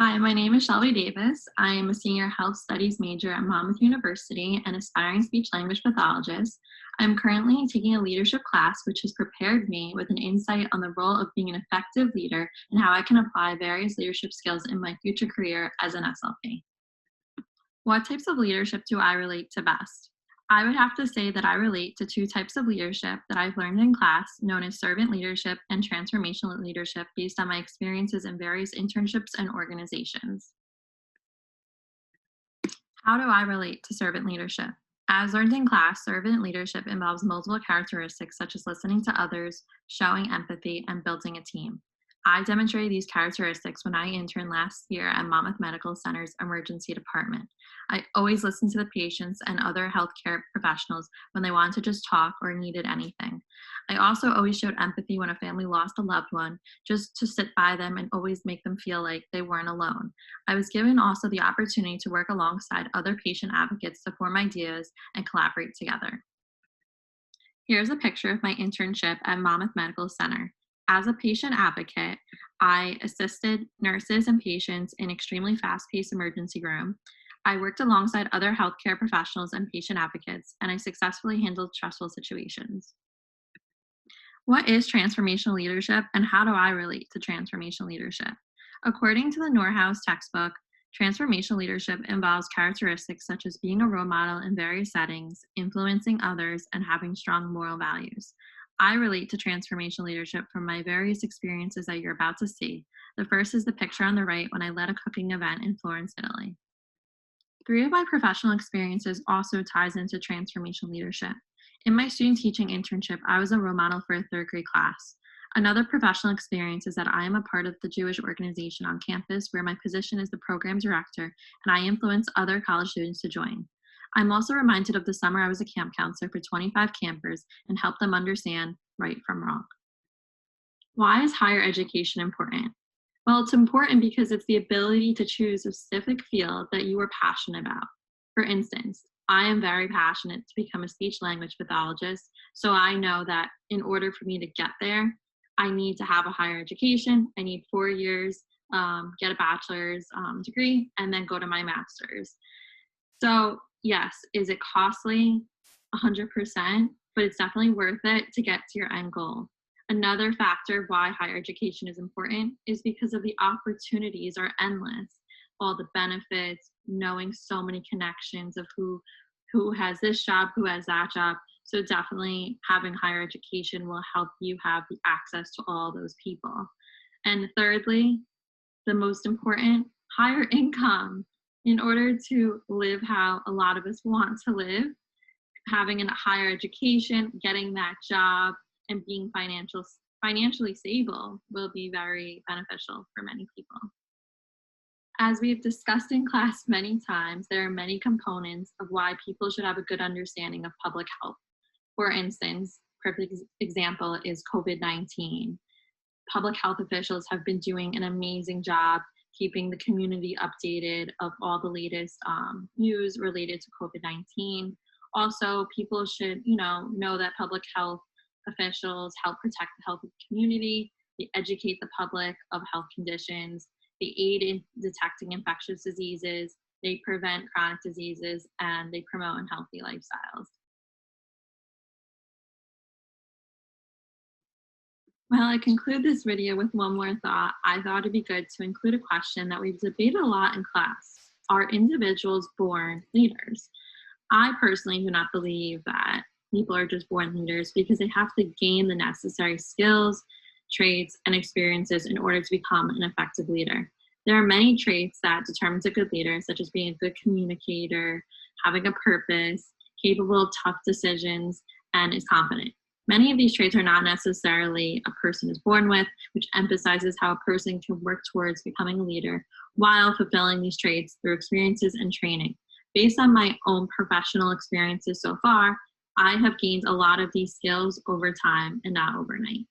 Hi, my name is Shelby Davis. I am a senior health studies major at Monmouth University and aspiring speech language pathologist. I'm currently taking a leadership class, which has prepared me with an insight on the role of being an effective leader and how I can apply various leadership skills in my future career as an SLP. What types of leadership do I relate to best? I would have to say that I relate to two types of leadership that I've learned in class, known as servant leadership and transformational leadership, based on my experiences in various internships and organizations. How do I relate to servant leadership? As learned in class, servant leadership involves multiple characteristics such as listening to others, showing empathy, and building a team. I demonstrated these characteristics when I interned last year at Monmouth Medical Center's emergency department. I always listened to the patients and other healthcare professionals when they wanted to just talk or needed anything. I also always showed empathy when a family lost a loved one, just to sit by them and always make them feel like they weren't alone. I was given also the opportunity to work alongside other patient advocates to form ideas and collaborate together. Here's a picture of my internship at Monmouth Medical Center. As a patient advocate, I assisted nurses and patients in extremely fast-paced emergency room. I worked alongside other healthcare professionals and patient advocates, and I successfully handled stressful situations. What is transformational leadership and how do I relate to transformational leadership? According to the Norhaus textbook, transformational leadership involves characteristics such as being a role model in various settings, influencing others, and having strong moral values. I relate to transformational leadership from my various experiences that you're about to see. The first is the picture on the right when I led a cooking event in Florence, Italy. Three of my professional experiences also ties into transformational leadership. In my student teaching internship, I was a role model for a third grade class. Another professional experience is that I am a part of the Jewish organization on campus where my position is the program director and I influence other college students to join. I'm also reminded of the summer I was a camp counselor for 25 campers and helped them understand right from wrong. Why is higher education important? Well, it's important because it's the ability to choose a specific field that you are passionate about. For instance, I am very passionate to become a speech language pathologist, so I know that in order for me to get there, I need to have a higher education. I need 4 years, get a bachelor's degree, and then go to my master's. So, yes, is it costly? 100%, but it's definitely worth it to get to your end goal. Another factor why higher education is important is because of the opportunities are endless. All the benefits, knowing so many connections of who has this job, who has that job. So definitely having higher education will help you have the access to all those people. And thirdly, the most important, higher income. In order to live how a lot of us want to live, having a higher education, getting that job, and being financially stable will be very beneficial for many people. As we've discussed in class many times, there are many components of why people should have a good understanding of public health. For instance, perfect example is COVID-19. Public health officials have been doing an amazing job keeping the community updated of all the latest news related to COVID-19. Also, people should, know that public health officials help protect the health of the community. They educate the public of health conditions. They aid in detecting infectious diseases. They prevent chronic diseases, and they promote unhealthy lifestyles. Well, I conclude this video with one more thought. I thought it'd be good to include a question that we've debated a lot in class. Are individuals born leaders? I personally do not believe that people are just born leaders because they have to gain the necessary skills, traits, and experiences in order to become an effective leader. There are many traits that determines a good leader, such as being a good communicator, having a purpose, capable of tough decisions, and is confident. Many of these traits are not necessarily a person is born with, which emphasizes how a person can work towards becoming a leader while fulfilling these traits through experiences and training. Based on my own professional experiences so far, I have gained a lot of these skills over time and not overnight.